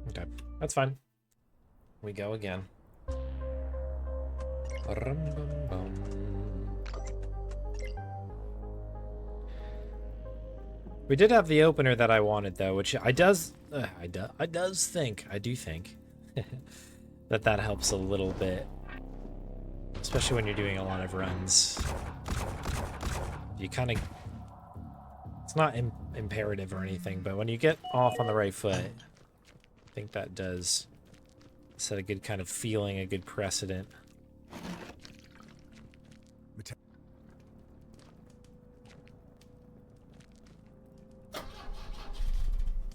Okay, that's fine. We go again. We did have the opener that I wanted though, which I do think that that helps a little bit, especially when you're doing a lot of runs. You kind of, it's not imperative or anything, but when you get off on the right foot, I think that does set a good kind of feeling, a good precedent.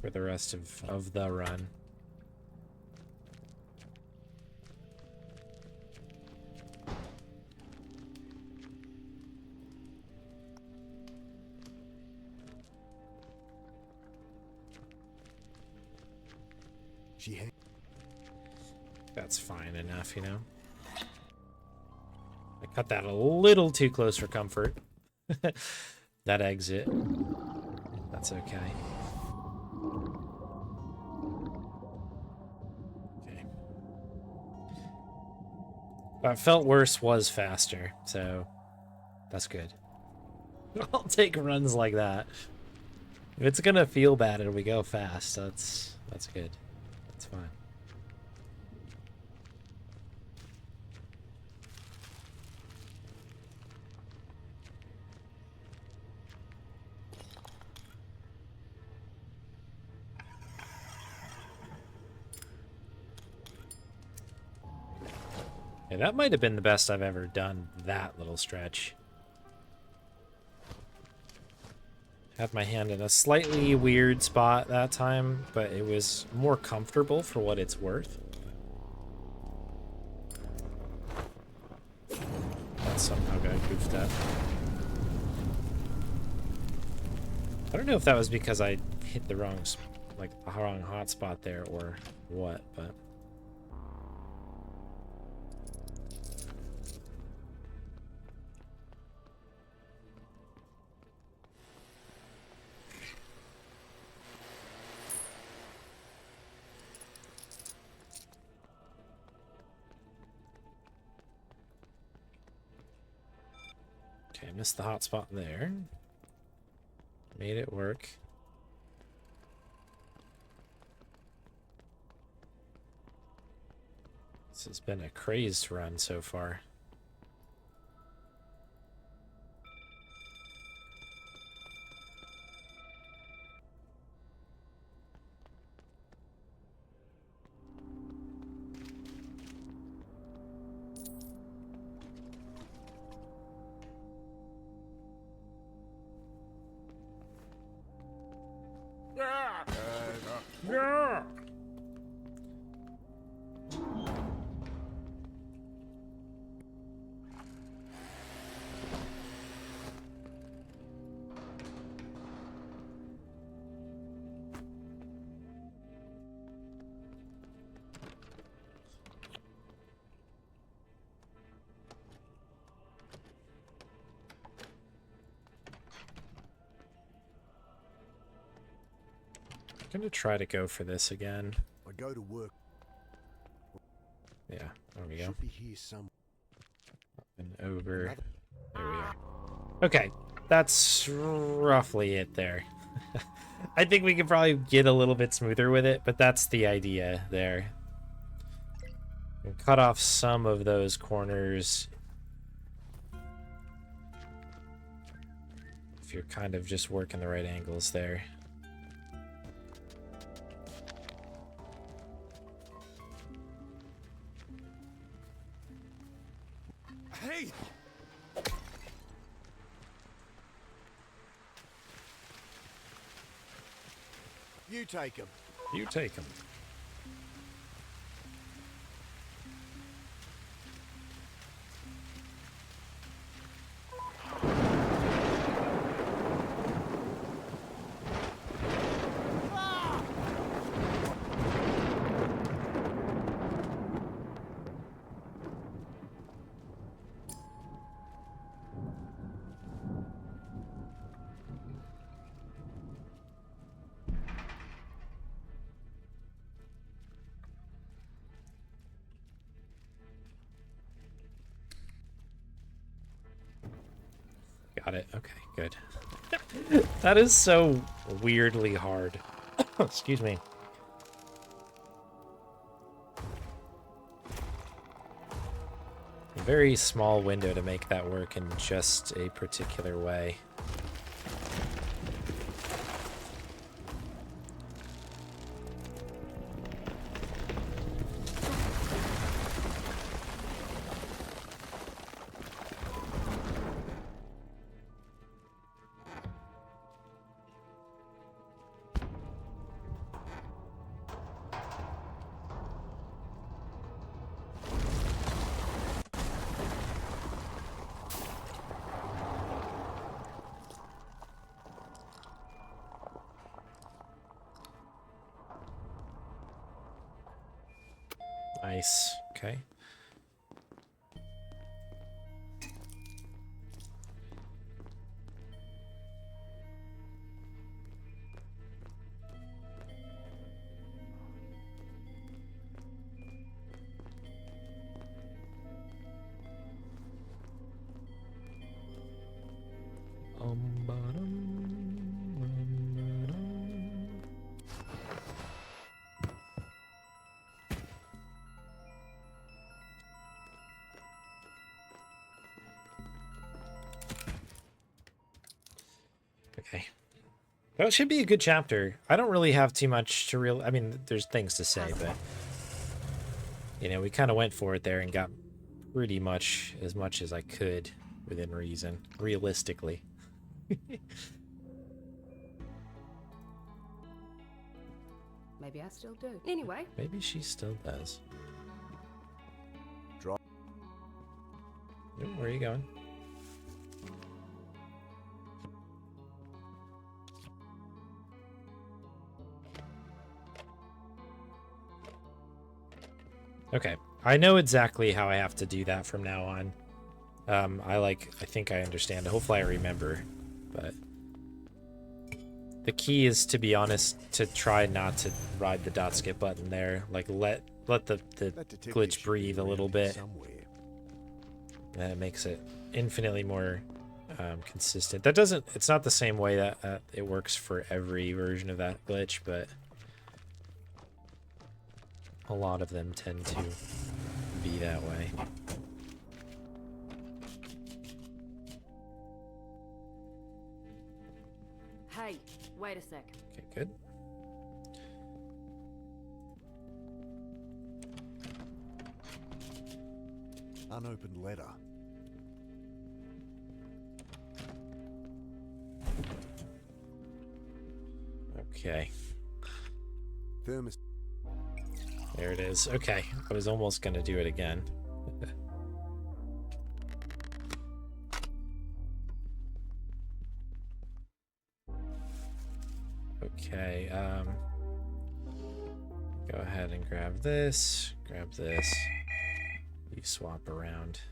For the rest of the run. That's fine enough, you know? I cut that a little too close for comfort. That exit. That's okay. Okay. What felt worse was faster, so that's good. I'll take runs like that. If it's gonna feel bad and we go fast, that's good. That's fine. Yeah, that might have been the best I've ever done, that little stretch. Had my hand in a slightly weird spot that time, but it was more comfortable for what it's worth. That somehow got goofed up. I don't know if that was because I hit the wrong, like the wrong hotspot there or what, but... Okay, missed the hotspot there. Made it work. This has been a crazed run so far. Yeah. I'm gonna try to go for this again. I go to work. Yeah, there we go. Should be here somewhere. And over. There we are. Okay, that's roughly it there. I think we could probably get a little bit smoother with it, but that's the idea there. And cut off some of those corners if you're kind of just working the right angles there. Hey! You take him. You take them. Got it. Okay, good. That is so weirdly hard. Excuse me. A very small window to make that work in just a particular way. Nice. Okay. Okay. That should be a good chapter. I don't really have too much to I mean, there's things to say, but you know, we kind of went for it there and got pretty much as I could within reason, realistically. Maybe I still do. Anyway. Maybe she still does. Drop. Ooh, where are you going? Okay, I know exactly how I have to do that from now on. I think I understand. Hopefully I remember, but the key is, to be honest, to try not to ride the dot skip button there. Like let the glitch breathe a little bit. Somewhere. And it makes it infinitely more consistent. That doesn't, it's not the same way that it works for every version of that glitch, but a lot of them tend to be that way. Hey, wait a sec. Okay, good. Unopened letter. Okay. Thermos. There it is. Okay, I was almost gonna do it again. Okay, go ahead and grab this, you swap around.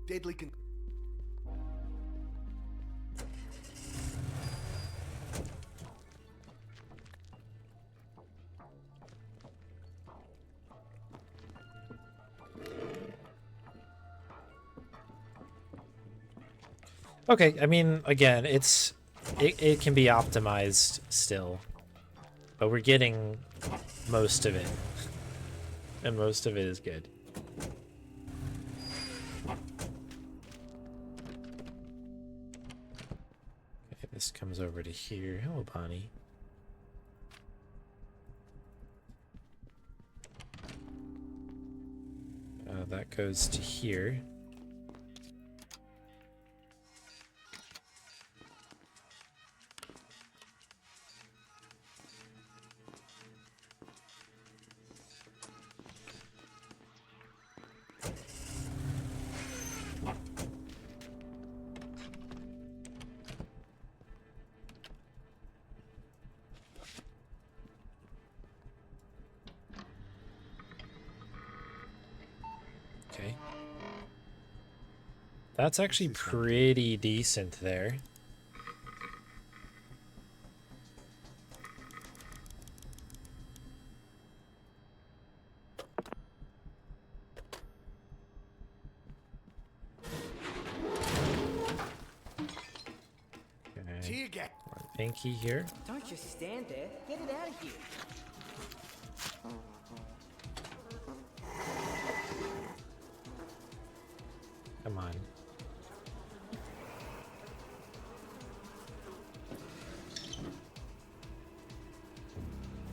Deadly con. Okay, I mean, again, it can be optimized still, but we're getting most of it, and most of it is good. Okay, this comes over to here. Hello, Bonnie. That goes to here. Okay. That's actually pretty decent there. get? Pinky here. Don't just stand there. Get it out of here. Come on.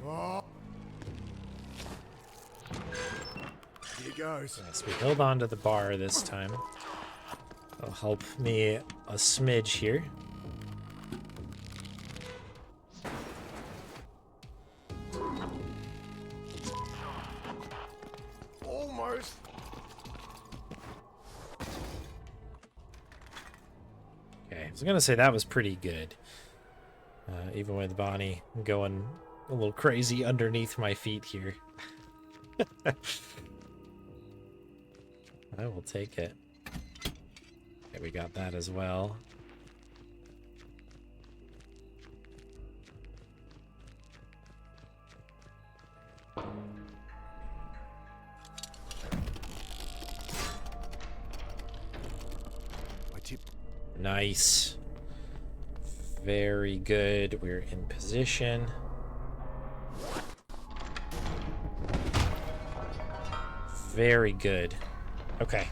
Oh. Here goes. Yes, we held on to the bar this time. That'll help me a smidge here. Almost. Okay, I was gonna say that was pretty good. Even with Bonnie going a little crazy underneath my feet here. I will take it. Okay, we got that as well. I tipped. Nice. Very good. We're in position. Very good. Okay.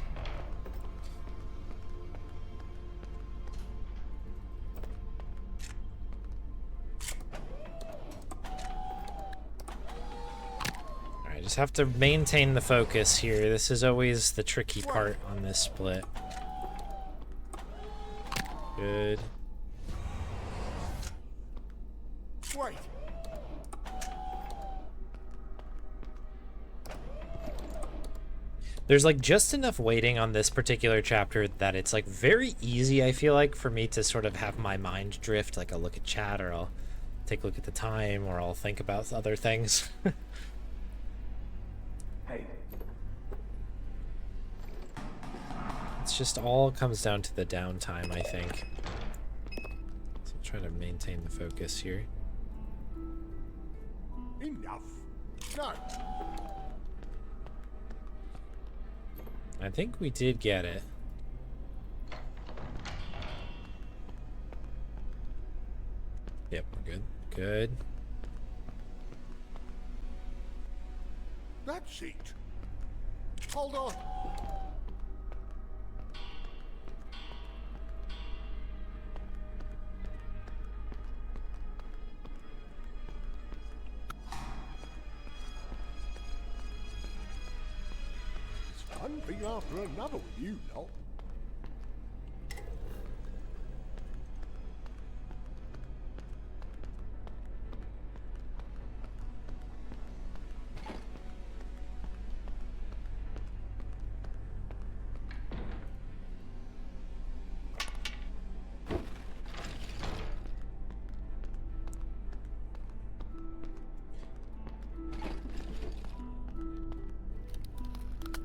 Alright, just have to maintain the focus here. This is always the tricky part on this split. Good. Wait. There's like just enough waiting on this particular chapter that it's like very easy, I feel like, for me to sort of have my mind drift. Like I'll look at chat, or I'll take a look at the time, or I'll think about other things. Hey, It's just all comes down to the downtime, I think. So I'll try to maintain the focus here. Enough. No. I think we did get it. Yep, we're good. Good. That's it. Hold on. It's one thing after another with you lot.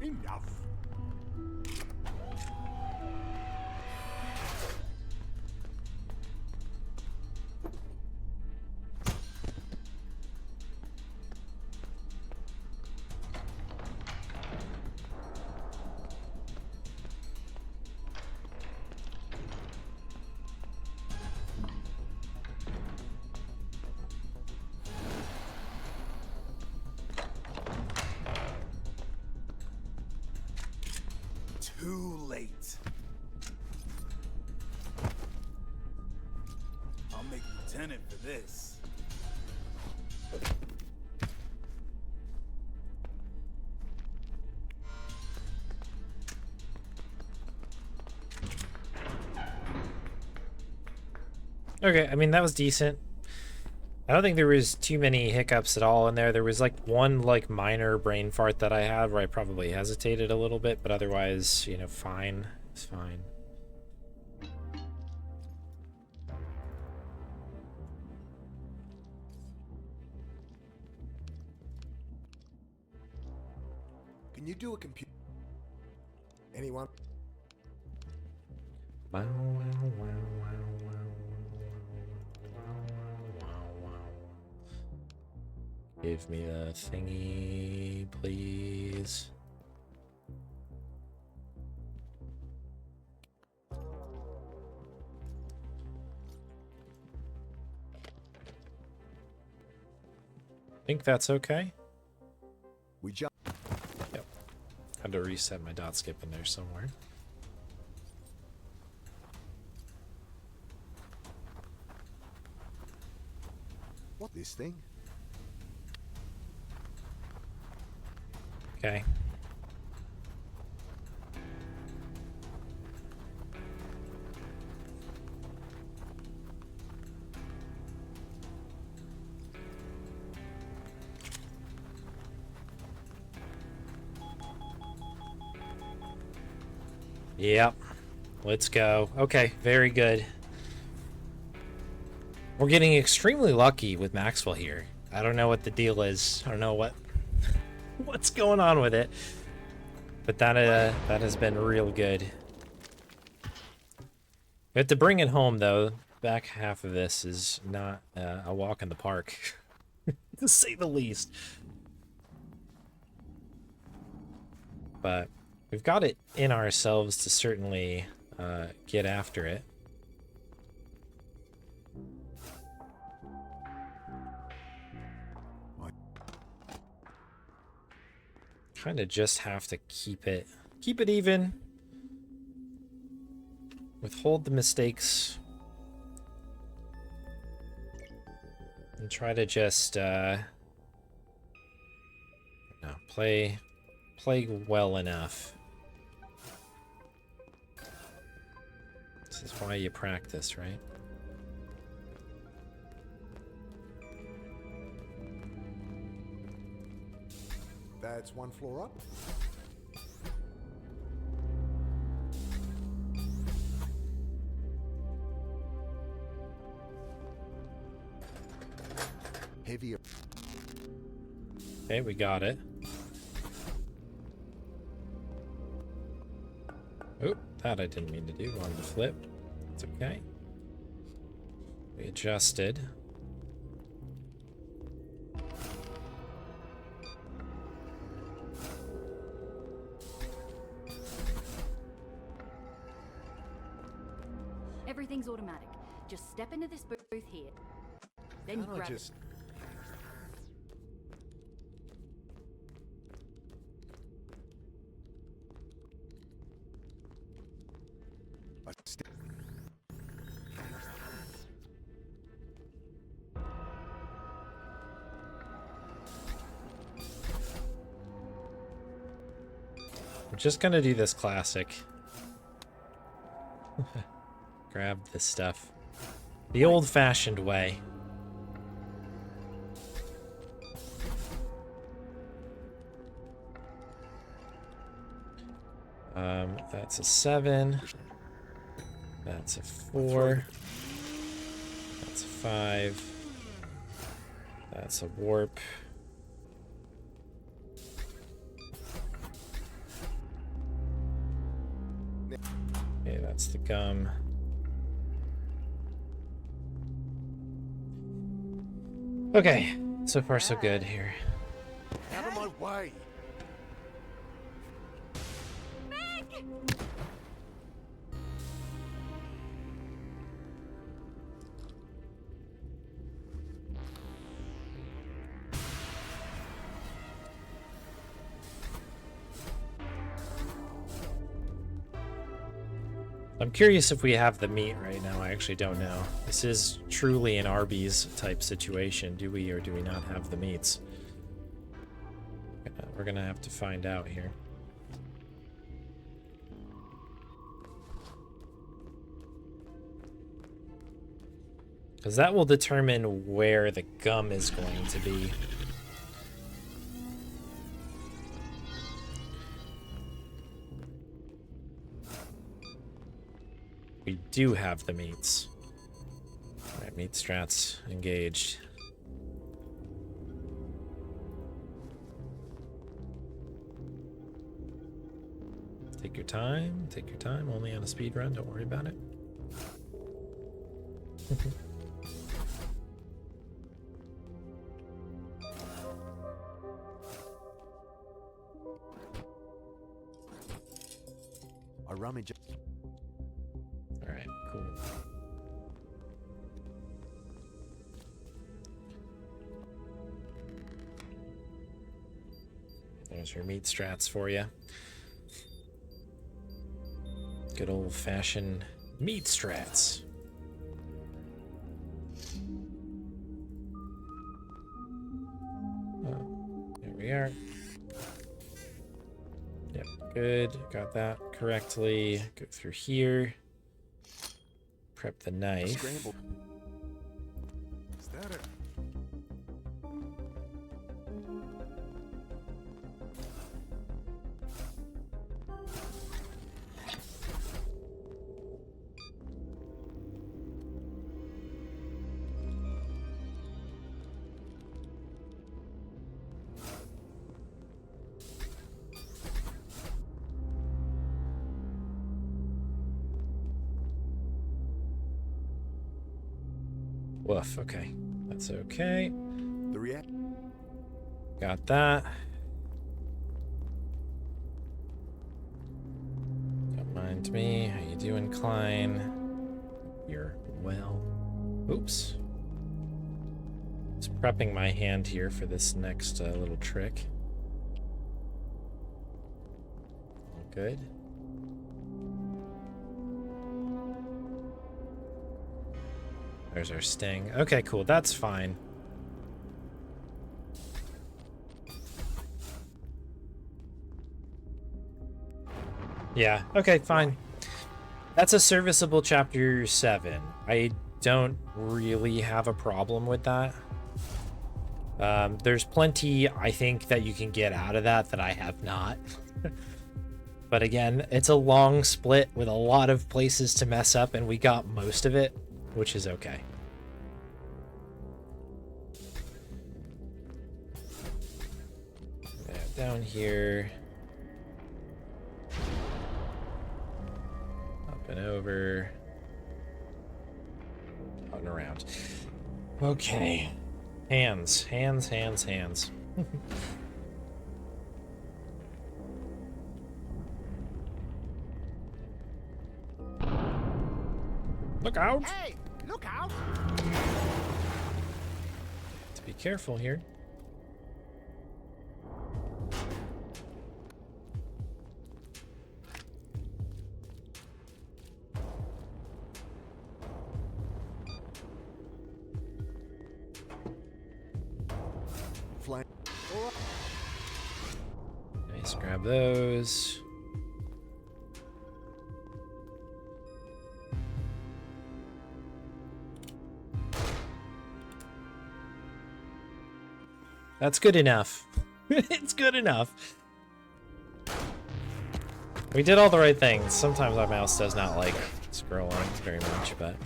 Enough. Too late. I'll make lieutenant for this. Okay, I mean, that was decent. I don't think there was too many hiccups at all in there. There was like one like minor brain fart that I had where I probably hesitated a little bit, but otherwise, you know, fine. It's fine. Can you do a computer? Anyone? Wow, wow, wow, wow, wow, wow. Give me the thingy, please. think that's okay. We jump. Yep. Had to reset my dot skip in there somewhere. What this thing? Okay. Yep. Let's go. Okay, very good. We're getting extremely lucky with Maxwell here. I don't know what the deal is. I don't know what's going on with it. But that has been real good. We have to bring it home though. Back half of this is not a walk in the park, to say the least. But we've got it in ourselves to certainly get after it. Kind of just have to keep it even. Withhold the mistakes. And try to just play well enough. This is why you practice, right? That's one floor up. Heavier. Okay, we got it. Oop, that I didn't mean to do. Wanted to flip. It's okay. We adjusted. Everything's automatic. Just step into this booth here. Then you Can't I grab just... I st- I'm just gonna do this classic. Grab this stuff. The old-fashioned way. That's a 7. That's a 4. That's a 5. That's a warp. Okay, that's the gum. Okay, so far so good here. Out of my way! I'm curious if we have the meat right now. I actually don't know. This is truly an Arby's type situation. Do we or do we not have the meats? We're gonna have to find out here. Because that will determine where the gum is going to be. We do have the meats. Alright, meat strats engaged. Take your time, only on a speed run, don't worry about it. I rummage. Alright, cool. There's your meat strats for you. Good old-fashioned meat strats. Oh, there we are. Yep, good. Got that correctly. Go through here. Prep the knife. Scramble. Is that it? Woof, okay. That's okay. The react. Got that. Don't mind me. How you doing, Klein? You're well. Oops. Just prepping my hand here for this next little trick. All good. There's our sting. Okay, cool. That's fine. Yeah, okay, fine. That's a serviceable chapter 7. I don't really have a problem with that. There's plenty, I think, that you can get out of that I have not. But again, it's a long split with a lot of places to mess up, and we got most of it, which is okay. Yeah, down here. Up and over. Out and around. Okay. Hands, hands, hands, hands. Look out! Hey, look out! To be careful here. Flank. Nice, grab those. That's good enough. It's good enough. We did all the right things. Sometimes our mouse does not like scrolling very much, but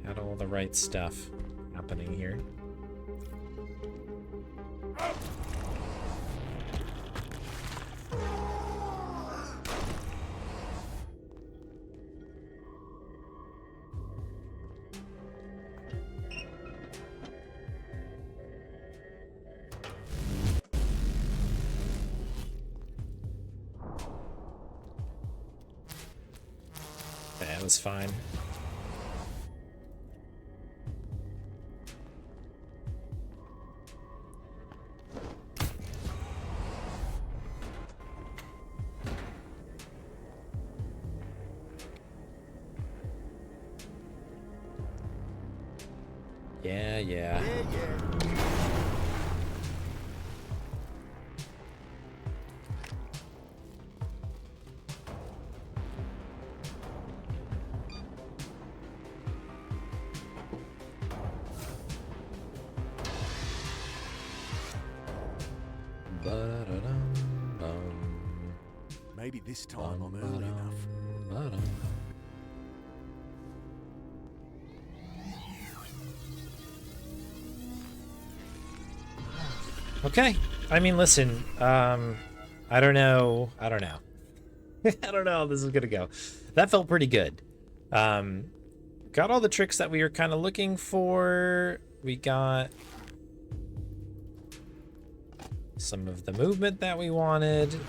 had all the right stuff happening here. That was fine. Yeah, yeah. Maybe this time I'm early enough. Okay. I mean, listen, I don't know. I don't know. I don't know how this is gonna go. That felt pretty good. Got all the tricks that we were kind of looking for. We got some of the movement that we wanted.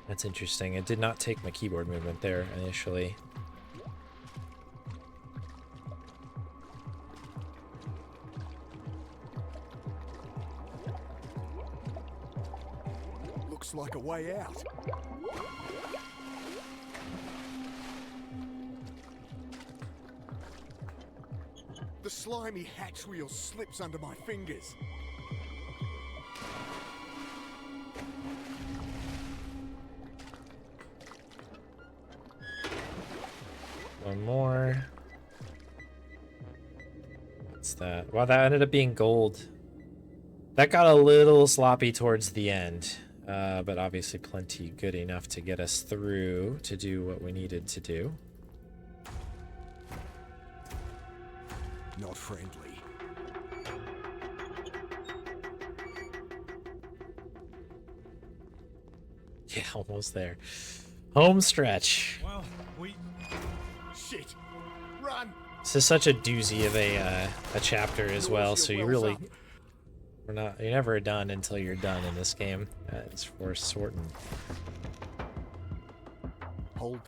That's interesting. It did not take my keyboard movement there initially. Looks like a way out. The slimy hatch wheel slips under my fingers. One more. What's that? Wow, that ended up being gold. That got a little sloppy towards the end, but obviously plenty good enough to get us through to do what we needed to do. Not friendly. Yeah, almost there. Home stretch. Well, we... Shit! Run! This is such a doozy of a chapter as well, so you really... you're never done until you're done in this game. It's for certain. Hold.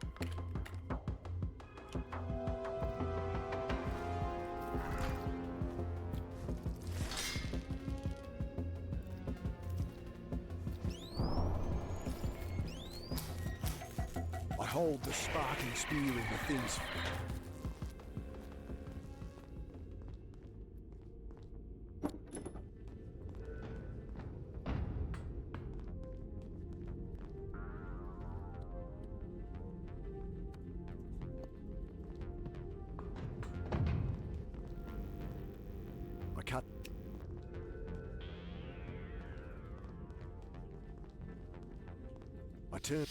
I hold the sparking spear in the thing's... I cut... I turn...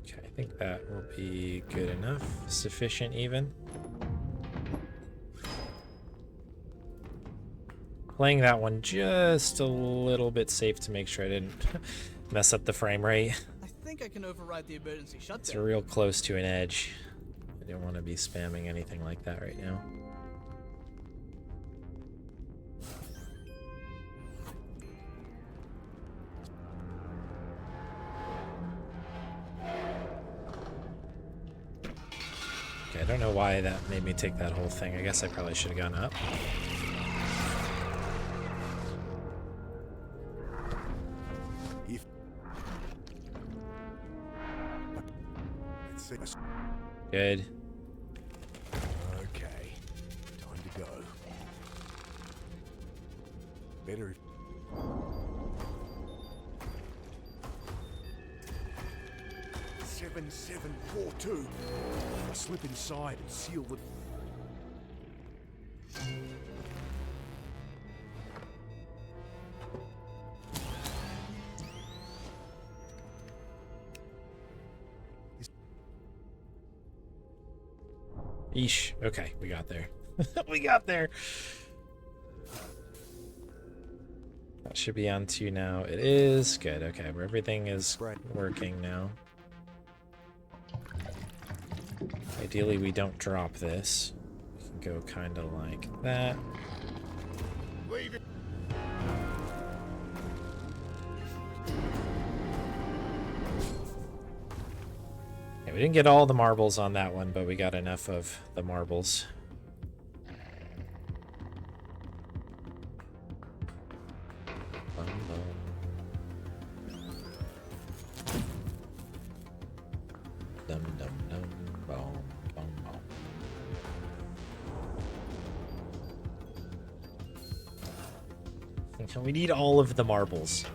Okay, I think that will be good enough. Sufficient even. Playing that one just a little bit safe to make sure I didn't mess up the frame rate. I think I can override the emergency shutdown. It's real close to an edge. I don't want to be spamming anything like that right now. Okay, I don't know why that made me take that whole thing. I guess I probably should have gone up. If... Let's see. Good. Okay. Time to go. Better if... Seven 4-2. I slip inside and seal the... Eesh. Okay, we got there. We got there. That should be on 2 now. It is. Good. Okay, where everything is working now. Ideally, we don't drop this. We can go kind of like that. Leave it. Yeah, we didn't get all the marbles on that one, but we got enough of the marbles. Bum, bum. Dum, dum, dum, bum, bum, bum. We need all of the marbles.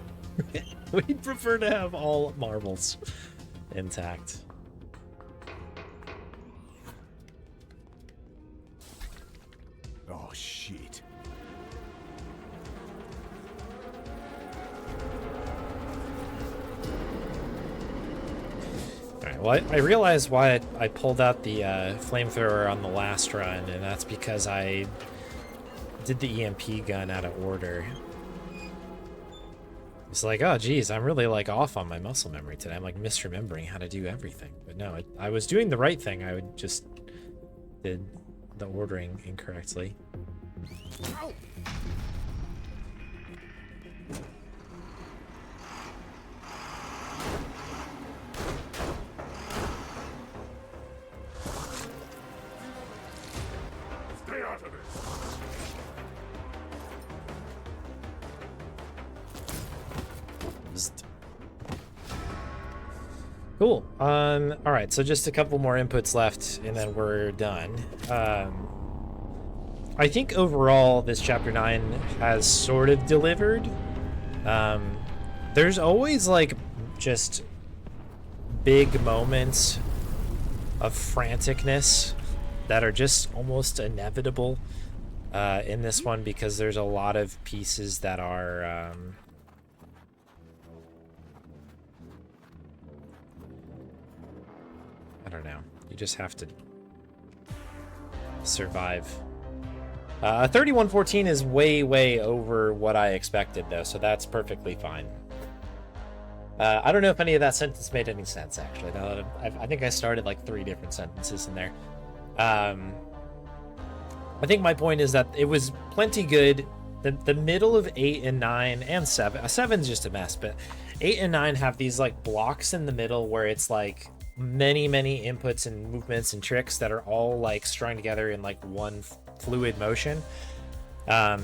We'd prefer to have all marbles intact. Oh, shit. Alright, well, I realized why I pulled out the flamethrower on the last run, and that's because I did the EMP gun out of order. It's like, oh geez, I'm really like off on my muscle memory today. I'm like misremembering how to do everything. But no, I was doing the right thing. I would just did the ordering incorrectly. Ow! Stay out of this. Cool. All right, so just a couple more inputs left, and then we're done. I think overall, this chapter 9 has sort of delivered. There's always like just big moments of franticness that are just almost inevitable in this one, because there's a lot of pieces that are I don't know. You just have to survive. 3114 is way over what I expected, though, so that's perfectly fine. I don't know if any of that sentence made any sense, actually. Now that I think I started like 3 different sentences in there. I think my point is that it was plenty good. The middle of 8 and 9 and 7. 7's just a mess, but 8 and 9 have these like blocks in the middle where it's like many inputs and movements and tricks that are all like strung together in like one fluid motion, and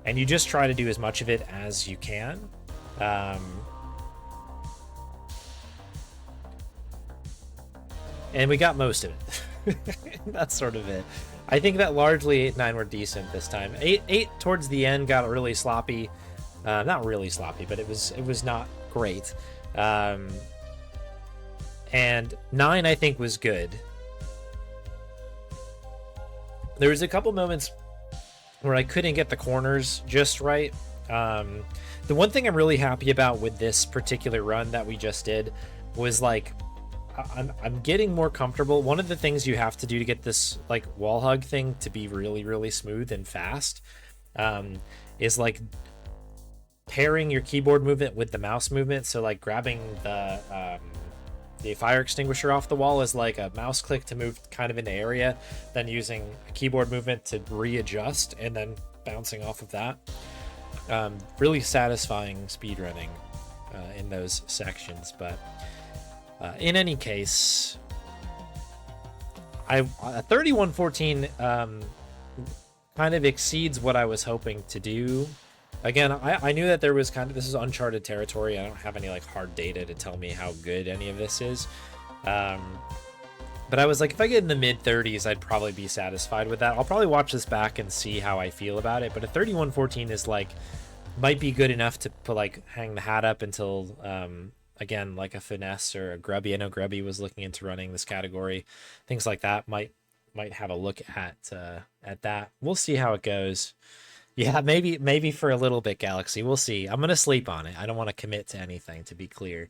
you just try to do as much of it as you can. And we got most of it. That's sort of it. I think that largely 8 and 9 were decent this time. 8 towards the end got really sloppy. Not really sloppy, but it was not great. And 9, I think, was good. There was a couple moments where I couldn't get the corners just right. The one thing I'm really happy about with this particular run that we just did was like I'm getting more comfortable. One of the things you have to do to get this like wall hug thing to be really smooth and fast is like pairing your keyboard movement with the mouse movement. So like grabbing the fire extinguisher off the wall is like a mouse click to move kind of in the area, then using a keyboard movement to readjust, and then bouncing off of that. Really satisfying speedrunning in those sections. But in any case, 3114 kind of exceeds what I was hoping to do. Again, I knew that there was this is uncharted territory. I don't have any like hard data to tell me how good any of this is. But I was like, if I get in the mid 30s, I'd probably be satisfied with that. I'll probably watch this back and see how I feel about it. But a 3114 is like, might be good enough to put, like, hang the hat up until, again, like a Finesse or a Grubby. I know Grubby was looking into running this category. Things like that might have a look at that. We'll see how it goes. Yeah, maybe for a little bit, Galaxy. We'll see. I'm going to sleep on it. I don't want to commit to anything, to be clear.